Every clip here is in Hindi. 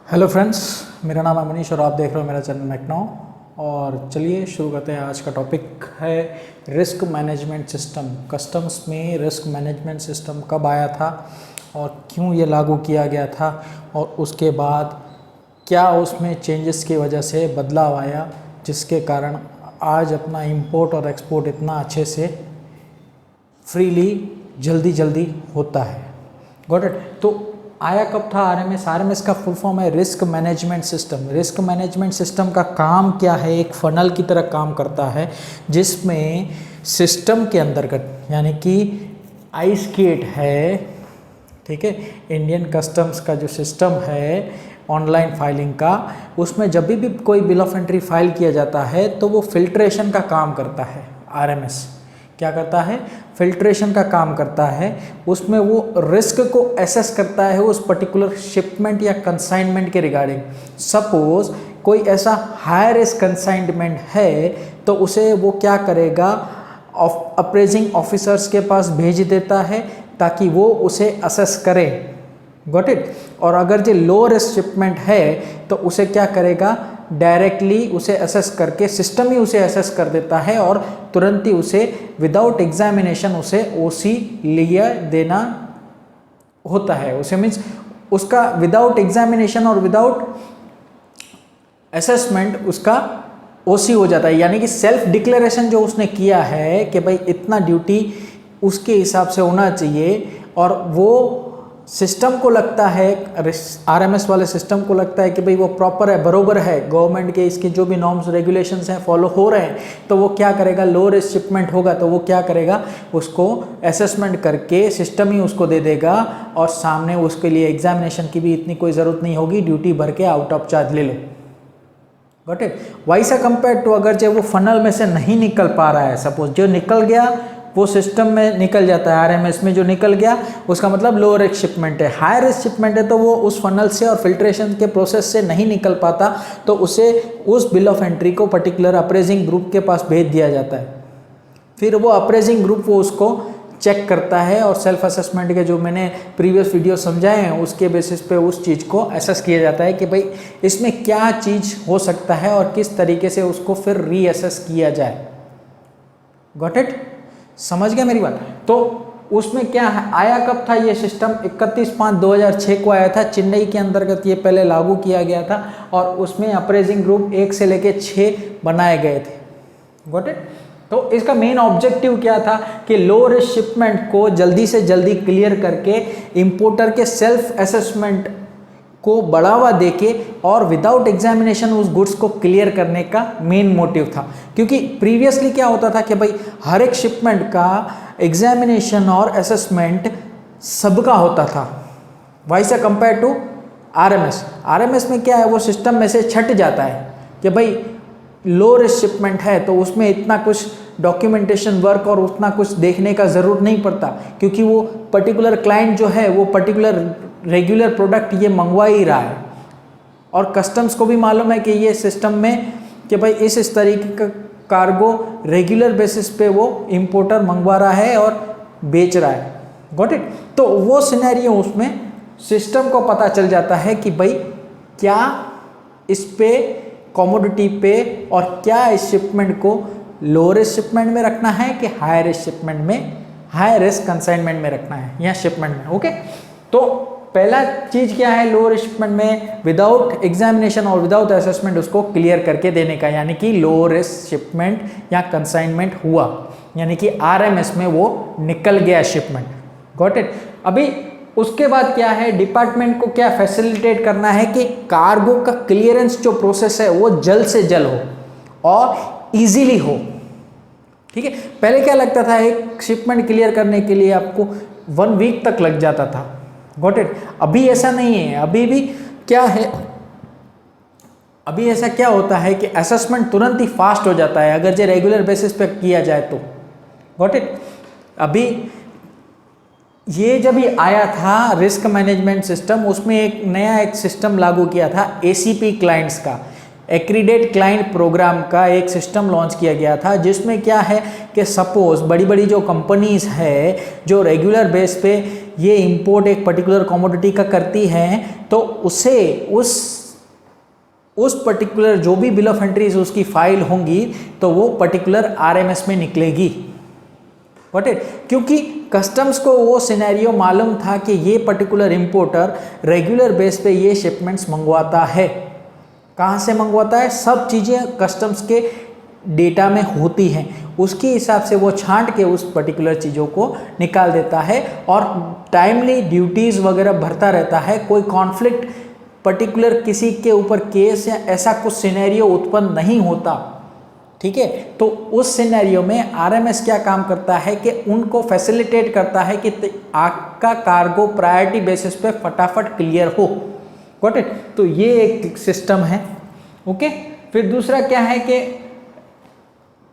हेलो फ्रेंड्स, मेरा नाम है मनीष और आप देख रहे हो मेरा चैनल मैकनाउ। और चलिए शुरू करते हैं। आज का टॉपिक है रिस्क मैनेजमेंट सिस्टम। कस्टम्स में रिस्क मैनेजमेंट सिस्टम कब आया था और क्यों ये लागू किया गया था, और उसके बाद क्या उसमें चेंजेस की वजह से बदलाव आया जिसके कारण आज अपना इंपोर्ट और एक्सपोर्ट इतना अच्छे से फ्रीली जल्दी होता है। Got it. तो आया कब था आरएमएस? आरएमएस का फुल फॉर्म है risk management system. Risk management system का काम क्या है? एक फनल की तरह काम करता है जिसमें सिस्टम के अंतर्गत, यानी कि आईस्केट है, ठीक है, इंडियन कस्टम्स का जो सिस्टम है ऑनलाइन फाइलिंग का, उसमें जब भी कोई बिल ऑफ एंट्री फाइल किया जाता है तो वो फिल्ट्रेशन का काम करता है। आरएमएस क्या करता है? फिल्ट्रेशन का काम करता है। उसमें वो रिस्क को एसेस करता है उस पर्टिकुलर शिपमेंट या कंसाइनमेंट के रिगार्डिंग। सपोज कोई ऐसा हाई रिस्क कंसाइनमेंट है तो उसे वो क्या करेगा, अप्रेजिंग ऑफिसर्स के पास भेज देता है ताकि वो उसे असेस करे। Got it. और अगर जो लो रिस्क शिपमेंट है तो उसे क्या करेगा, डायरेक्टली उसे असेस करके सिस्टम ही उसे असेस कर देता है और तुरंत ही उसे विदाउट एग्जामिनेशन उसे ओसी लिया देना होता है। उसे मीन्स उसका विदाउट एग्जामिनेशन और विदाउट असेसमेंट उसका ओसी हो जाता है। यानी कि सेल्फ डिक्लेरेशन जो उसने किया है कि भाई इतना ड्यूटी उसके हिसाब से होना चाहिए, और वो सिस्टम को लगता है, आरएमएस वाले सिस्टम को लगता है कि भाई वो प्रॉपर है, बरोबर है, गवर्नमेंट के इसके जो भी नॉर्म्स रेगुलेशंस हैं फॉलो हो रहे हैं, तो वो क्या करेगा, लो रिस्क शिपमेंट होगा तो वो क्या करेगा, उसको असेसमेंट करके सिस्टम ही उसको दे देगा और सामने उसके लिए एग्जामिनेशन की भी इतनी कोई ज़रूरत नहीं होगी, ड्यूटी भर के आउट ऑफ चार्ज ले लो। Got it. वाइसा कंपेयर टू अगर जो वो फनल में से नहीं निकल पा रहा है, सपोज जो निकल गया वो सिस्टम में निकल जाता है, आरएमएस में जो निकल गया उसका मतलब लो रिस्क शिपमेंट है। हाई रिस्क शिपमेंट है तो वो उस फनल से और फिल्ट्रेशन के प्रोसेस से नहीं निकल पाता, तो उसे उस बिल ऑफ एंट्री को पर्टिकुलर अप्रेजिंग ग्रुप के पास भेज दिया जाता है। फिर वो अप्रेजिंग ग्रुप वो उसको चेक करता है और सेल्फ असेसमेंट के जो मैंने प्रीवियस वीडियो समझाए हैं उसके बेसिस पे उस चीज़ को असेस किया जाता है कि भाई इसमें क्या चीज़ हो सकता है और किस तरीके से उसको फिर रीअसेस किया जाए। Got it. समझ गया मेरी बात? तो उसमें क्या है, आया कब था ये सिस्टम? 31/5/2006 को आया था। चेन्नई के अंतर्गत ये पहले लागू किया गया था और उसमें अप्रेजिंग ग्रुप 1 से लेके 6 बनाए गए थे। Got it. तो इसका मेन ऑब्जेक्टिव क्या था कि लो रिस्क शिपमेंट को जल्दी से जल्दी क्लियर करके इंपोर्टर के सेल्फ असेसमेंट को बढ़ावा देके और विदाउट एग्जामिनेशन उस गुड्स को क्लियर करने का मेन मोटिव था। क्योंकि प्रीवियसली क्या होता था कि भाई हर एक शिपमेंट का एग्जामिनेशन और असेसमेंट सबका होता था, wise compare to RMS. RMS में क्या है, वो सिस्टम में से छट जाता है कि भाई लो रिस्क शिपमेंट है तो उसमें इतना कुछ डॉक्यूमेंटेशन वर्क और उतना कुछ देखने का ज़रूरत नहीं पड़ता, क्योंकि वो पर्टिकुलर क्लाइंट जो है वो पर्टिकुलर रेगुलर प्रोडक्ट ये मंगवा ही रहा है और कस्टम्स को भी मालूम है कि ये सिस्टम में कि भाई इस तरीके का कार्गो रेगुलर बेसिस पे वो इंपोर्टर मंगवा रहा है और बेच रहा है। Got it. तो वो सिनेरियो उसमें सिस्टम को पता चल जाता है कि भाई क्या इस पे कमोडिटी पे और क्या इस शिपमेंट को लो रिस्क शिपमेंट में रखना है कि हाई रिस्क शिपमेंट में, हाई रिस्क कंसाइनमेंट में रखना है या शिपमेंट में। ओके। तो पहला चीज क्या है, लो रिस्क शिपमेंट में विदाउट एग्जामिनेशन और विदाउट असेसमेंट उसको क्लियर करके देने का, यानी कि लो रिस्क शिपमेंट या कंसाइनमेंट हुआ, यानी कि आरएमएस में वो निकल गया शिपमेंट। Got it. अभी उसके बाद क्या है, डिपार्टमेंट को क्या फैसिलिटेट करना है कि कार्गो का क्लियरेंस जो प्रोसेस है वो जल्द से जल्द हो और इजीली हो। ठीक है। पहले क्या लगता था, एक शिपमेंट क्लियर करने के लिए आपको 1 वीक तक लग जाता था। Got it. अभी ऐसा नहीं है। अभी भी क्या है, अभी ऐसा क्या होता है कि असेसमेंट तुरंत ही फास्ट हो जाता है अगर जो रेगुलर बेसिस पे किया जाए तो। Got it. अभी ये जब ही आया था रिस्क मैनेजमेंट सिस्टम, उसमें एक नया सिस्टम लागू किया था एसीपी क्लाइंट्स का। एक्रीडेट क्लाइंट प्रोग्राम का एक सिस्टम लॉन्च किया गया था, जिसमें क्या है कि सपोज बड़ी बड़ी जो कंपनीज है जो रेगुलर बेस पे ये इंपोर्ट एक पर्टिकुलर कमोडिटी का करती हैं, तो उसे उस पर्टिकुलर जो भी बिल ऑफ एंट्रीज उसकी फाइल होंगी तो वो पर्टिकुलर आरएमएस में निकलेगी। Got it? क्योंकि कस्टम्स को वो सिनेरियो मालूम था कि ये पर्टिकुलर इंपोर्टर रेगुलर बेस पे ये शिपमेंट्स मंगवाता है। कहाँ से मंगवाता है? सब चीज़ें कस्टम्स के डेटा में होती हैं, उसके हिसाब से वो छांट के उस पर्टिकुलर चीज़ों को निकाल देता है और टाइमली ड्यूटीज़ वगैरह भरता रहता है। कोई कॉन्फ्लिक्ट पर्टिकुलर किसी के ऊपर केस या ऐसा कुछ सिनेरियो उत्पन्न नहीं होता। ठीक है, तो उस सिनेरियो में आरएमएस क्या काम करता है कि उनको फैसिलिटेट करता है कि आपका कार्गो प्रायोरिटी बेसिस पे फटाफट क्लियर हो। Got it? तो ये एक सिस्टम है। ओके, फिर दूसरा क्या है कि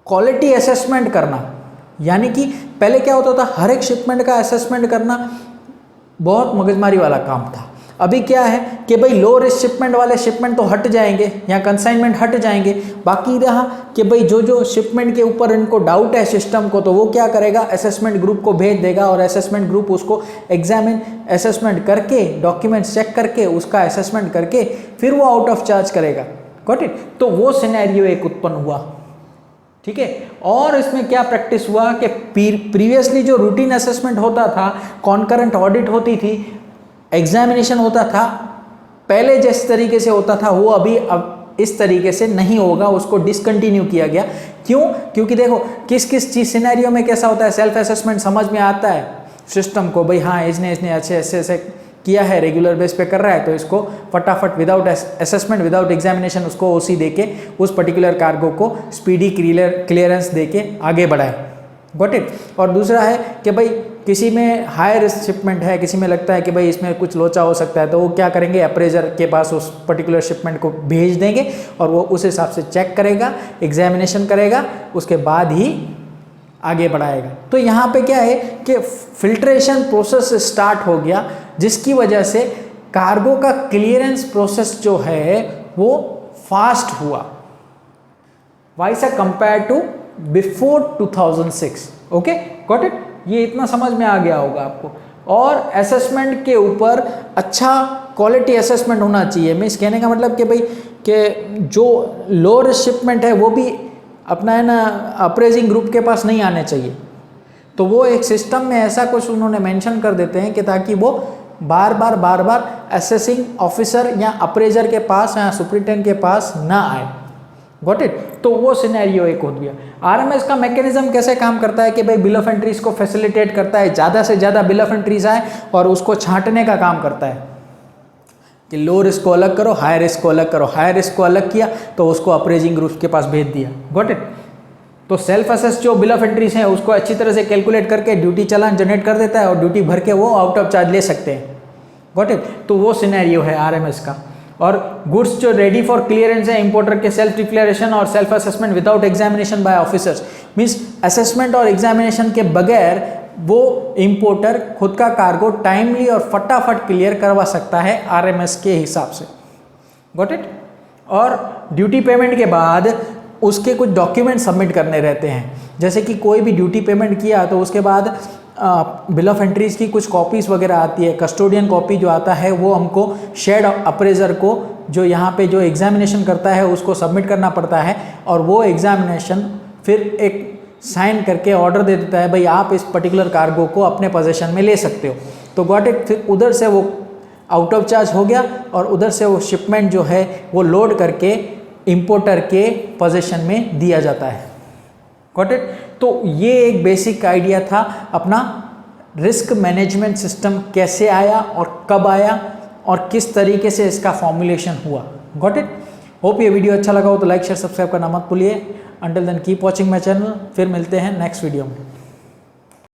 क्वालिटी असेसमेंट करना, यानी कि पहले क्या होता था, हर एक शिपमेंट का असेसमेंट करना बहुत मगजमारी वाला काम था। अभी क्या है कि भाई लो रिस्क शिपमेंट वाले शिपमेंट तो हट जाएंगे या कंसाइनमेंट हट जाएंगे, बाकी रहा कि भाई जो शिपमेंट के ऊपर इनको डाउट है सिस्टम को, तो वो क्या करेगा, असेसमेंट ग्रुप को भेज देगा और असेसमेंट ग्रुप उसको असेसमेंट करके डॉक्यूमेंट्स चेक करके उसका असेसमेंट करके फिर वो आउट ऑफ चार्ज करेगा। Got it? तो वो सिनेरियो एक उत्पन्न हुआ। ठीक है, और इसमें क्या प्रैक्टिस हुआ कि प्रीवियसली जो रूटीन असेसमेंट होता था, कॉन्करेंट ऑडिट होती थी, एग्जामिनेशन होता था, पहले जिस तरीके से होता था वो अब इस तरीके से नहीं होगा, उसको डिसकंटिन्यू किया गया। क्यों? क्योंकि देखो किस किस चीज सिनेरियो में कैसा होता है, सेल्फ असेसमेंट समझ में आता है सिस्टम को, भाई हाँ इसने अच्छे ऐसे किया है, रेगुलर बेस पे कर रहा है, तो इसको फटाफट विदाउट असेसमेंट विदाउट एग्जामिनेशन उसको ओसी देके उस पर्टिकुलर कार्गो को स्पीडी क्लियरेंस देके आगे बढ़ाए। Got it? और दूसरा है कि भाई किसी में हाई रिस्क शिपमेंट है, किसी में लगता है कि भाई इसमें कुछ लोचा हो सकता है, तो वो क्या करेंगे, अप्रेजर के पास उस पर्टिकुलर शिपमेंट को भेज देंगे और वो उस हिसाब से चेक करेगा, एग्जामिनेशन करेगा, उसके बाद ही आगे बढ़ाएगा। तो यहाँ पे क्या है कि फिल्ट्रेशन प्रोसेस स्टार्ट हो गया, जिसकी वजह से कार्गो का क्लियरेंस प्रोसेस जो है वो फास्ट हुआ। वाई सा compare to before 2006। Okay, got it? ये इतना समझ में आ गया होगा आपको। और असेसमेंट के ऊपर अच्छा क्वालिटी असेसमेंट होना चाहिए। मैं इस कहने का मतलब कि भाई कि जो लो रिस्क शिपमेंट है वो भी अपना है ना अप्रेजिंग ग्रुप के पास नहीं आने चाहिए, तो वो एक सिस्टम में ऐसा कुछ उन्होंने मेंशन कर देते हैं कि ताकि वो बार बार असेसिंग ऑफिसर या अप्रेजर के पास या सुपरिटेंडेंट के पास ना आए। Got it? तो वो सिनेरियो एक हो गया। आरएमएस का मैकेनिज्म कैसे काम करता है कि भाई बिल ऑफ एंट्रीज को फैसिलिटेट करता है, ज़्यादा से ज़्यादा बिल ऑफ एंट्रीज आए और उसको छांटने का काम करता है कि लो रिस्क को अलग करो, हाई रिस्क को अलग करो। हाई रिस्क को अलग किया तो उसको अप्रेजिंग ग्रुप के पास भेज दिया। Got it? तो सेल्फ असेस जो बिल ऑफ एंट्रीज हैं उसको अच्छी तरह से कैलकुलेट करके ड्यूटी चालान जनरेट कर देता है और ड्यूटी भर के वो आउट ऑफ चार्ज ले सकते हैं। Got it? तो वो सिनेरियो है आरएमएस का। और गुड्स जो रेडी फॉर क्लियरेंस है, इंपोर्टर के सेल्फ डिक्लेरेशन और self assessment without examination by officers, means assessment और एग्जामिनेशन के बगैर वो इंपोर्टर खुद का कार्गो टाइमली और फटाफट क्लियर करवा सकता है आरएमएस के हिसाब से। Got it? और ड्यूटी पेमेंट के बाद उसके कुछ डॉक्यूमेंट सबमिट करने रहते हैं, जैसे कि कोई भी ड्यूटी पेमेंट किया तो उसके बाद बिल ऑफ एंट्रीज की कुछ कॉपीज़ वगैरह आती है। कस्टोडियन कॉपी जो आता है वो हमको शेड अप्रेजर को जो यहाँ पे जो एग्जामिनेशन करता है उसको सबमिट करना पड़ता है और वो एग्जामिनेशन फिर एक साइन करके ऑर्डर दे देता है, भाई आप इस पर्टिकुलर कार्गो को अपने पोजीशन में ले सकते हो। तो गॉट इट? फिर उधर से वो आउट ऑफ चार्ज हो गया और उधर से वो शिपमेंट जो है वो लोड करके इंपोर्टर के पोजीशन में दिया जाता है। Got it? तो ये एक बेसिक आइडिया था अपना रिस्क मैनेजमेंट सिस्टम कैसे आया और कब आया और किस तरीके से इसका फॉर्मुलेशन हुआ। Got it? होप ये वीडियो अच्छा लगा हो तो लाइक शेयर सब्सक्राइब करना मत भूलिए। Until then keep watching my channel. फिर मिलते हैं नेक्स्ट वीडियो में।